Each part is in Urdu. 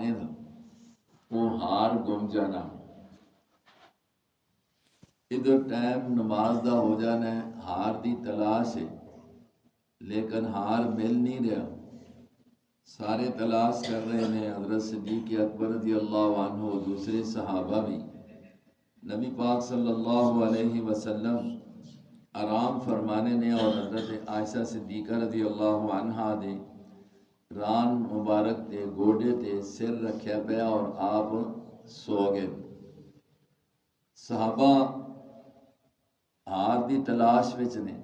فرمانے دا وہ ہار گم جانا، ادھر ٹائم نماز دا ہو جانا ہے، ہار دی تلاش ہے لیکن ہار مل نہیں رہا، سارے تلاش کر رہے ہیں، حضرت صدیق اکبر رضی اللہ عنہ، دوسرے صحابہ بھی۔ نبی پاک صلی اللہ علیہ وسلم آرام فرمانے نے اور حضرت عائشہ صدیقہ رضی اللہ عنہ دے ران مبارک تے گوڑے تے سر رکھیا پیا اور آپ سو گئے۔ صحابہ ہار دی تلاش وچ نے،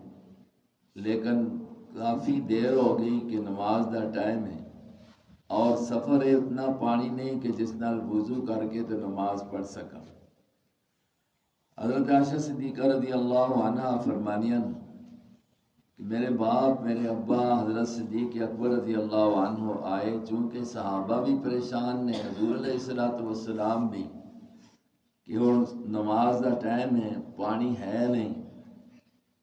لیکن کافی دیر ہو گئی کہ نماز دا ٹائم ہے اور سفر ہے، اتنا پانی نہیں کہ جس نال وضو کر کے تو نماز پڑھ سکا۔ حضرت عائشہ صدیقہ رضی اللہ عنہ فرمانیاں کہ میرے باپ، میرے ابا حضرت صدیق اکبر رضی اللہ عنہ آئے، چونکہ صحابہ بھی پریشان نے، حضور علیہ السلام بھی، کہ ہوں نماز دا ٹائم ہے، پانی ہے نہیں،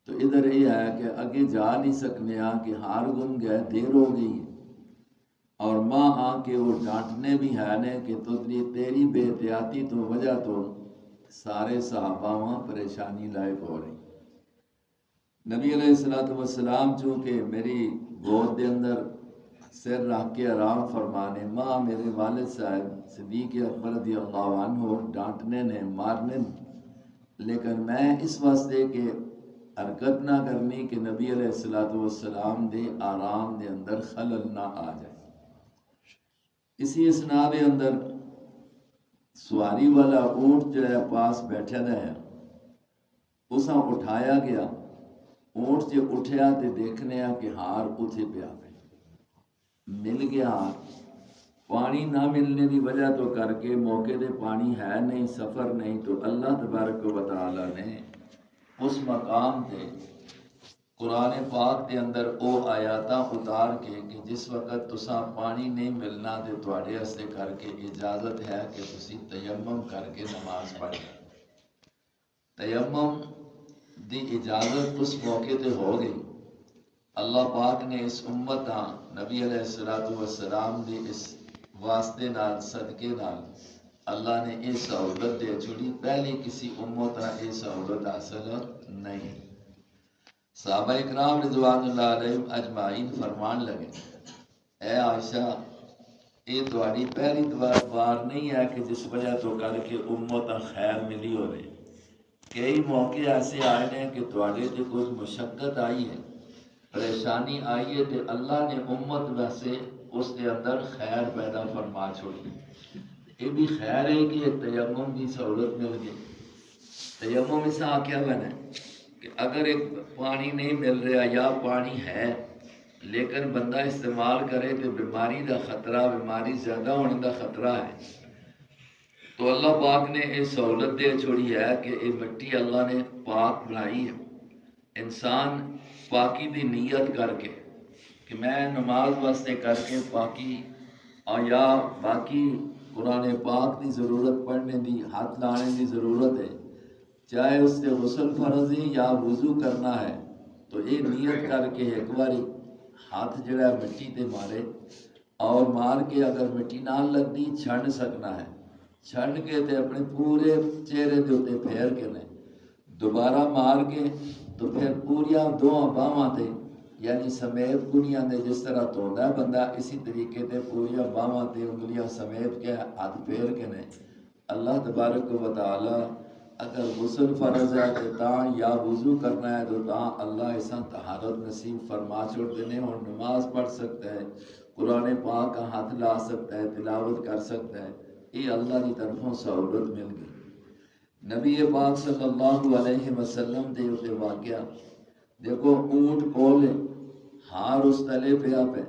تو ادھر یہ ہے کہ اگے جا نہیں سکنے ہاں کہ ہار گم گئے، دیر ہو گئی ہے، اور ماں آ کے وہ ڈانٹنے بھی ہے نے کہ تیری بے احتیاطی تو وجہ تو سارے صحابہ وہاں پریشانی لائق ہو رہی۔ نبی علیہ السلام چونکہ میری گود دے اندر سر رکھ کے آرام فرمانے، ماں میرے والد صاحب صدیق اکبر رضی اللہ عنہ ڈانٹنے نے، مارنے نے، لیکن میں اس واسطے کہ حرکت نہ کرنی کہ نبی علیہ السلام دے آرام دے اندر خلل نہ آ جائے۔ اسی اسنا دے اندر سواری والا اونٹ جو ہے پاس بیٹھا دا ہے، اساں اٹھایا گیا، اونٹ سے اٹھیا تے دیکھنے کہ ہار اتھے پیا پہ مل گیا ہار۔ پانی نہ ملنے کی وجہ تو کر کے موقع دے پانی ہے نہیں، سفر نہیں، تو اللہ تبارک و تعالی نے اس مقام تے قرآن پاک کے اندر او آیاتاں اتار کے کہ جس وقت تساں پانی نہیں ملنا تے تواڈے واسطے کر کے اجازت ہے کہ تسی تیمم کر کے نماز پڑھ۔ تیمم دی اجازت اس موقع تے ہو گئی۔ اللہ پاک نے اس امت نبی علیہ السلام دی اس واسطے نال صدقے نال اللہ نے یہ سہولت دے چھڑی، پہلے کسی امت یہ سہولت حاصل نہیں۔ صحابہ اکرام رضوان اللہ علیہم اجمعین فرمان لگے، اے عائشہ یہ تہاڈی پہلی بار نہیں ہے کہ جس وجہ تو کر کے امت خیر ملی ہوئے، کئی موقع ایسے آئے ہیں کہ تہاڈے تے کچھ مشقت آئی ہے، پریشانی آئی ہے، تے اللہ نے امت ویسے اس کے اندر خیر پیدا فرما چھوڑی۔ یہ بھی خیر ہے کہ ایک تیمم کی سہولت مل گئی۔ تیمم اس سے کیا بنا کہ اگر ایک پانی نہیں مل رہا یا پانی ہے لیکن بندہ استعمال کرے تو بیماری دا خطرہ، بیماری زیادہ ہونے دا خطرہ ہے، تو اللہ پاک نے یہ سہولت دے چھوڑی ہے کہ یہ مٹی اللہ نے پاک بنائی ہے۔ انسان پاکی دی نیت کر کے کہ میں نماز واسطے کر کے پاکی، اور یا باقی قرآن پاک دی ضرورت پڑھنے دی، ہاتھ لانے دی ضرورت ہے، چاہے اس سے غسل فرض ہے یا وضو کرنا ہے، تو یہ نیت کر کے ایک باری ہاتھ جڑا مٹی تے مارے، اور مار کے اگر مٹی نہ لگتی چھڑ سکنا ہے، چھڑ کے تے اپنے پورے چہرے دے اوتے پھیر کے نے دوبارہ مار کے، تو پھر پوریا دو باواں تے یعنی سمیت کنیاں دے جس طرح دھوندا ہے بندہ، اسی طریقے تے پوریا باواں تے انگلیاں سمیت کے ہاتھ پھیر کے نے اللہ تبارک و تعالی اگر غسل فرض ہے تو تاں یا وضو کرنا ہے تو تاں اللہ ایسا طہارت نصیب فرما چھوڑ دینے، اور نماز پڑھ سکتا ہے، قرآن پاک کا ہاتھ لا سکتا ہے، تلاوت کر سکتا ہے، یہ اللہ کی طرفوں سہولت مل گئی۔ نبی پاک صلی اللہ علیہ وسلم دے اسے واقعہ دیکھو، اونٹ کول ہار اس تلے پیا پہ،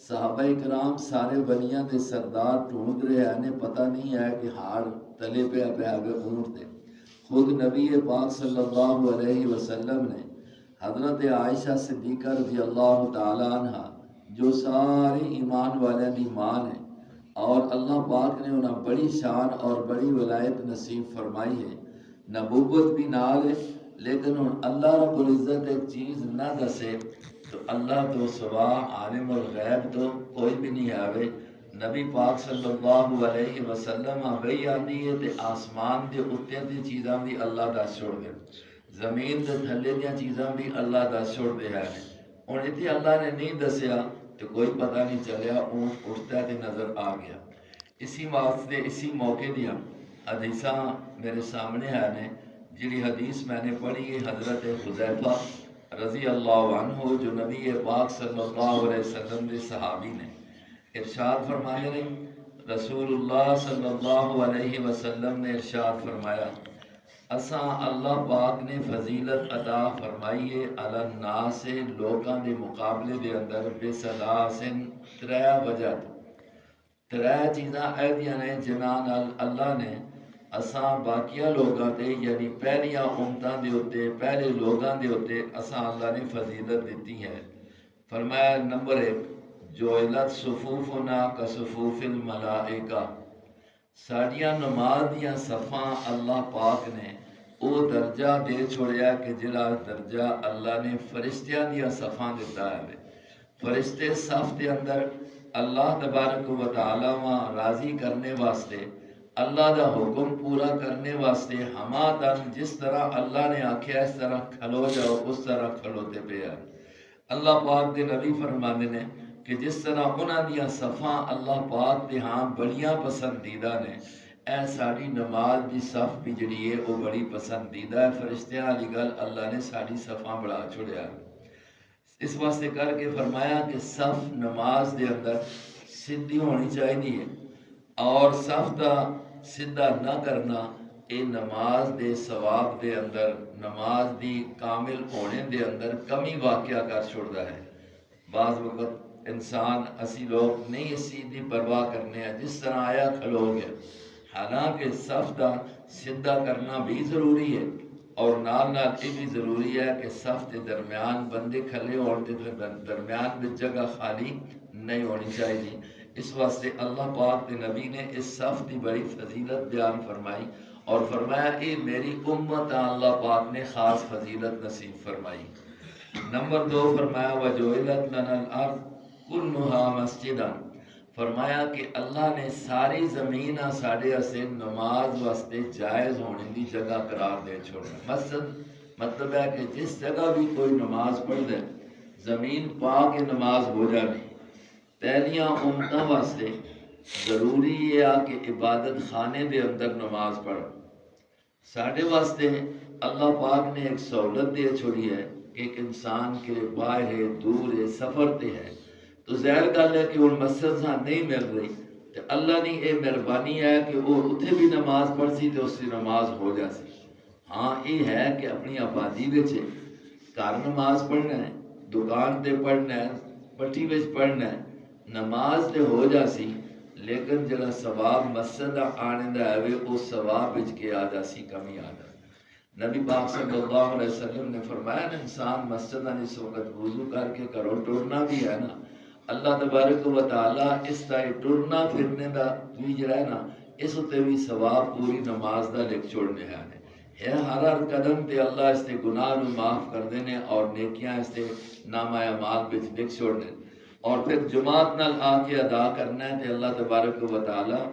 صحابہ کرام سارے بنیاں دے سردار ڈھونڈ رہے ہیں، پتہ نہیں ہے کہ ہار تلے پیا پہ اونٹ دے۔ خود نبی پاک صلی اللہ علیہ وسلم نے حضرت عائشہ صدیقہ رضی اللہ تعالی عنہ جو سارے ایمان والے دی ماں ہے، اور اللہ پاک نے انہیں بڑی شان اور بڑی ولایت نصیب فرمائی ہے، نبوت بھی نال ہے، لیکن اللہ رب العزت ایک چیز نہ دسے تو اللہ تو سوا عالم الغیب تو کوئی بھی نہیں آوے، نبی پاک صلی اللہ علیہ وسلم وہی آتی ہے تے آسمان دے اتنے دی چیزاں بھی اللہ دس چھوڑ دے، زمین دے تھلے دیاں چیزاں بھی اللہ دس چھوڑ دے ہیں۔ ہن اتنے اللہ نے نہیں دسیا تو کوئی پتہ نہیں چلیا، اونٹ اٹھتا تے نظر آ گیا۔ اسی واسطے اسی موقع دیا حدیثاں میرے سامنے ہے نے، جڑی حدیث میں نے پڑھی ہے حضرت حذیفہ رضی اللہ عنہ جو نبی پاک صلی اللہ علیہ وسلم کے صحابی نے، ارشاد فرمایا نے رسول اللہ صلی اللہ علیہ وسلم نے ارشاد فرمایا اساں اللہ پاک نے فضیلت عطا فرمائی ہے علی الناس لوگاں دے مقابلے دے اندر بسلاسن ترے وجہ ترے چیزاں ایدیاں نے جنہاں نال اللہ نے اساں باقیہ لوگاں تے یعنی پہلیاں امتاں دے ہوتے پہلے لوگاں دے ہوتے اساں اللہ نے فضیلت دیتی ہے۔ فرمایا نمبر 1 جعلت صفوفنا کصفوف الملائکہ، ساڑیاں نماز دیاں صفاں اللہ پاک نے او درجہ دے چھوڑیا کہ جڑا درجہ اللہ نے فرشتیاں دیاں صفاں دیتا ہے۔ فرشتے صف دے اندر اللہ تبارک و تعالی وہاں راضی کرنے واسطے اللہ دا حکم پورا کرنے واسطے ہما دن جس طرح اللہ نے آکھیا اس طرح کھلو جاؤ اس طرح کھلوتے پہ ہیں۔ اللہ پاک دے نبی فرماندے نے کہ جس طرح انہاں دیاں صفاں اللہ پاک دے ہاں بڑیاں پسندیدہ نے، اے ساری نماز دی صف بھی جڑی ہے وہ بڑی پسندیدہ ہے۔ فرشتیاں والی گل اللہ نے ساری صفاں بڑھا چھوڑیا، اس واسطے کر کے فرمایا کہ صف نماز دے اندر سدھی ہونی چاہیے، اور صف دا سدھا نہ کرنا اے نماز دے ثواب دے اندر نماز دی کامل ہونے دے اندر کمی واقعہ کر چھوڑتا ہے۔ بعض وقت انسان اسی لوگ نہیں اس چیز کی پرواہ کرنے ہیں، جس طرح آیا کھلو گیا، حالانکہ صف دا سدھا کرنا بھی ضروری ہے، اور نال نال یہ بھی ضروری ہے کہ صف کے درمیان بندے کھلے اور درمیان میں جگہ خالی نہیں ہونی چاہیے۔ اس واسطے اللہ پاک کے نبی نے اس صف کی بڑی فضیلت بیان فرمائی اور فرمایا اے میری امت اللہ پاک نے خاص فضیلت نصیب فرمائی۔ نمبر 2 فرمایا وَجُعِلَتْ لَنَا الْأَرْضُ كُلُّهَا مَسْجِدًا، فرمایا کہ اللہ نے ساری زمین ساڑے اسے نماز واسطے جائز ہونے کی جگہ قرار دے چھوڑا۔ مسجد مطلب ہے کہ جس جگہ بھی کوئی نماز پڑھ دے زمین پاک نماز ہو جائے۔ پہلیاں امتاں واسطے ضروری ہے کہ عبادت خانے دے اندر نماز پڑھ۔ ساڑے واسطے اللہ پاک نے ایک سہولت دے چھوڑی ہے، ایک انسان کے باہر ہے، دور ہے، سفر تے ہے، تو ظاہر گل ہے کہ وہ مسجد سے نہیں مل رہی، تو اللہ نے یہ مہربانی ہے کہ وہ اتنے بھی نماز پڑھ سی تو اس کی نماز ہو جا سی۔ ہاں یہ ہے کہ اپنی آبادی بچے گھر نماز پڑھنا ہے، دکان تے پڑھنا ہے، پٹھی بچ پڑھنا ہے، نماز تے ہو جا سی، لیکن جڑا ثواب مسجد آنے دا ہے وہ ثواب بچ کے آ جا سی، کمی آ جا۔ نبی پاک صلی اللہ علیہ وسلم نے فرمایا نا انسان مسجد جس وقت وضو کر کے کرو ٹرنا بھی ہے نا، اللہ تبارک و تعالیٰ اس طرح ٹرنا پھرنے دا بھی جڑا ہے نا اس تے بھی ثواب پوری نماز دا لکھ چھوڑنے ہے ہر ہر قدم تے اللہ اس تے گناہ نو معاف کر دینے اور نیکیاں اس تے نامہ اعمال وچ لکھ چھوڑنے، اور پھر جماعت نال آ کے ادا کرنا ہے تے اللہ تبارک و تعالیٰ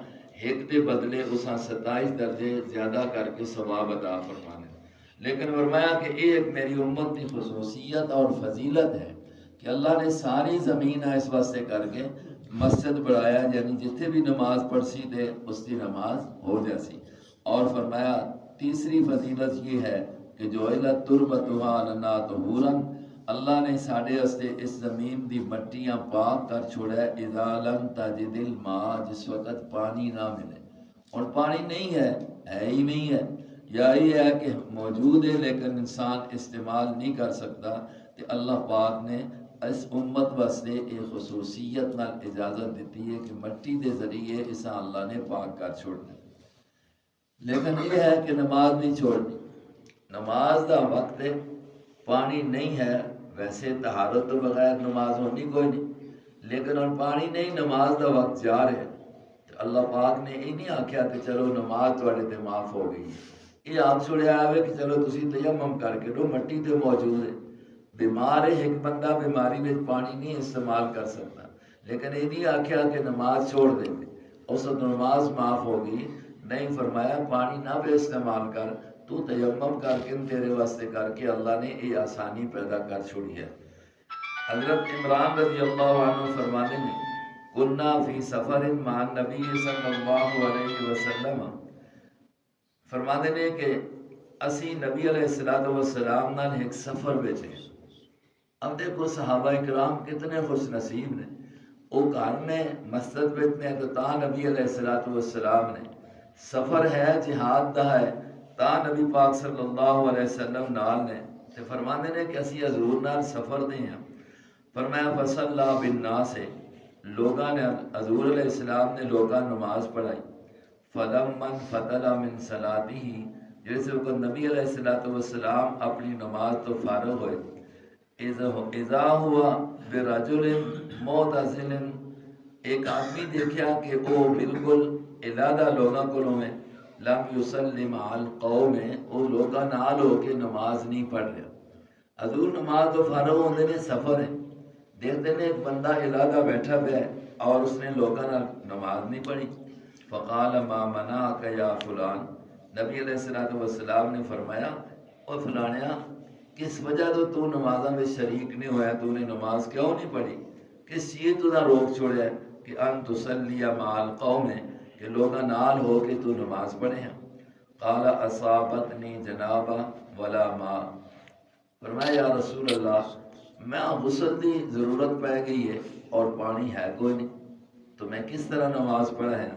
ایک دے بدلے اساں 27 درجے زیادہ کر کے ثواب عطا فرمانے۔ لیکن فرمایا کہ یہ ایک میری امت کی خصوصیت اور فضیلت ہے کہ اللہ نے ساری زمین اس واسطے کر کے مسجد بڑھایا، یعنی جتنے بھی نماز پڑھ سی تے اس کی نماز ہو جاسی۔ اور فرمایا تیسری فضیلت یہ ہے کہ جعلت تربتها لنا طہورا، اللہ نے ساڑے استے اس زمین دی مٹیاں پاک کر چھوڑا ہے اذا لم تجد الماء، جس وقت پانی نہ ملے۔ اور پانی نہیں ہے ہی نہیں ہے، یا یہ ہے کہ موجود ہے لیکن انسان استعمال نہیں کر سکتا، کہ اللہ پاک نے اس امت واسطے ایک خصوصیت نال اجازت دیتی ہے کہ مٹی دے ذریعے اسا اللہ نے پاک کر چھوڑنا۔ لیکن یہ ہے کہ نماز نہیں چھوڑنی، نماز دا وقت ہے، پانی نہیں ہے، ویسے طہارت تو بغیر نماز ہونی کوئی نہیں، لیکن اور پانی نہیں نماز دا وقت جا رہے، تو اللہ پاک نے یہ نہیں آکھیا کہ چلو نماز تواڈے تے معاف ہو گئی، یہ آپ چھوڑیا ہے کہ چلو تسی تیمم کر کے دو، مٹی تے موجود ہے۔ بیمار ہے ایک بندہ، بیماری میں پانی نہیں استعمال کر سکتا، لیکن یہ نہیں آخیا کہ نماز چھوڑ دے، اس وقت نماز معاف ہوگی نہیں، فرمایا پانی نہ بے استعمال کر، تو تیمم کر کے تیرے واسطے کر کے اللہ نے یہ آسانی پیدا کر چھوڑی ہے۔ حضرت عمران رضی اللہ عنہ فرمانے میں کننا فی سفر مع النبی صلی اللہ علیہ وسلم، فرمانے نے کہ اسی نبی علیہ السلام نال ایک سفر بچے۔ اب دیکھو صحابہ کرام کتنے خوش نصیب نے، وہ گھر میں مسجد بیٹھنے تو تا نبی علیہ السلام نے، سفر ہے جہاد دا ہے تا نبی پاک صلی اللہ علیہ وسلم نال نے، تے فرمانے نے کہ اسی حضور نال سفر دے ہیں۔ فرمایا فصلی بالناس، لوگاں نے حضور علیہ السلام نے لوگاں نماز پڑھائی، فلمن فتل من صلاته، جیسے وقت نبی علیہ السلام اپنی نماز تو فارغ ہوئے، اذا ہوا برجل معتزل، ایک آدمی دیکھا کہ وہ بالکل علیحدہ لوگاں کو میں لم یصلی مع القوم، وہ لوگاں نال ہو کے نماز نہیں پڑھ رہا۔ حضور نماز تو فارغ ہوندے نے، سفر ہے، دیکھتے نے ایک بندہ علیحدہ بیٹھا پہ ہے اور اس نے لوگاں نال نماز نہیں پڑھی۔ فقال ما منعک یا فلان، نبی علیہ السلام نے فرمایا او فلانیا کس وجہ تو نمازاں میں شریک نہیں ہوا، تو نے نماز کیوں نہیں پڑھی، کس چیز تو نہ روک چھوڑیا کہ ان تصلی مع القوم، کہ لوگاں نال ہو کے تو نماز پڑھے ہیں۔ قال اصابتنی جنابہ ولا ماء، فرمایا یا رسول اللہ میں غسل دی ضرورت پہ گئی ہے اور پانی ہے کوئی نہیں، تو میں کس طرح نماز پڑھا ہے۔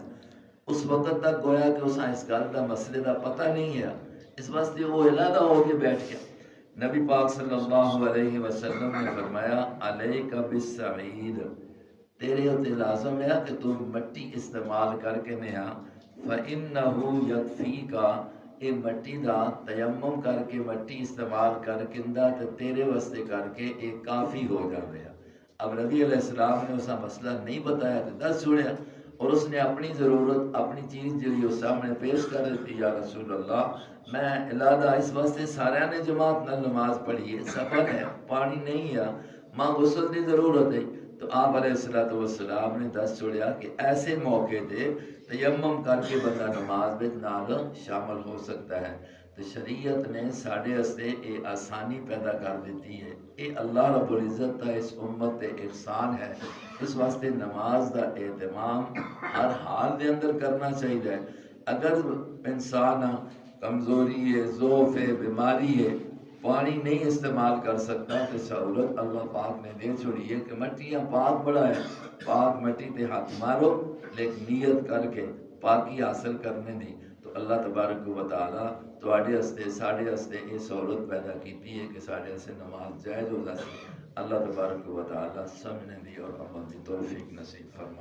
اس وقت تک گویا کہ اساں اس گل دا مسئلے دا پتہ نہیں ہے، اس واسطے وہ علیحدہ ہو کے بیٹھ گیا۔ نبی پاک صلی اللہ علیہ وسلم نے فرمایا علیک بالسعید، تیرے تے لازم ہے کہ تو مٹی استعمال کر کے نیا، فإنہ یکفیکا، اے مٹی دا تیمم کر کے مٹی استعمال کر کے تے تیرے واسطے کر کے ایک کافی ہو جاوے۔ اب نبی علیہ السلام نے اسا مسئلہ نہیں بتایا کہ دس چھوڑیا، اور اس نے اپنی ضرورت اپنی چیز جو سامنے پیش کر دیتی، یا رسول اللہ میں علیحدہ اس واسطے سارے نے جماعت نال نماز پڑھی ہے، سفر ہے، پانی نہیں ہے، ماں غسل کی ضرورت ہے۔ تو آپ علیہ السلام نے دس چھوڑیا کہ ایسے موقع دے تیمم کر کے بندہ نماز میں نال شامل ہو سکتا ہے۔ تو شریعت نے ساڑھے استے اے آسانی پیدا کر دیتی ہے، اے اللہ رب العزت کا اس امت تے احسان ہے۔ اس واسطے نماز دا اہتمام ہر حال دے اندر کرنا چاہیے۔ اگر انسان کمزوری ہے، ضعف ہے، بیماری ہے، پانی نہیں استعمال کر سکتا، تو سہولت اللہ پاک نے دے چھوڑی ہے کہ مٹیاں پاک بڑا ہے، پاک مٹی تے ہاتھ مارو، لیکن نیت کر کے پاکی حاصل کرنے دی، تو اللہ تبارک و تعالیٰ تواڈے ہستے ساڈے ہستے یہ سہولت پیدا کیتی ہے کہ ساڈے ہستے نماز جائز ہو جاتی۔ اللہ تبارک و تعالیٰ سمجھنے دی اور عمل دی توفیق نصیب فرمائے۔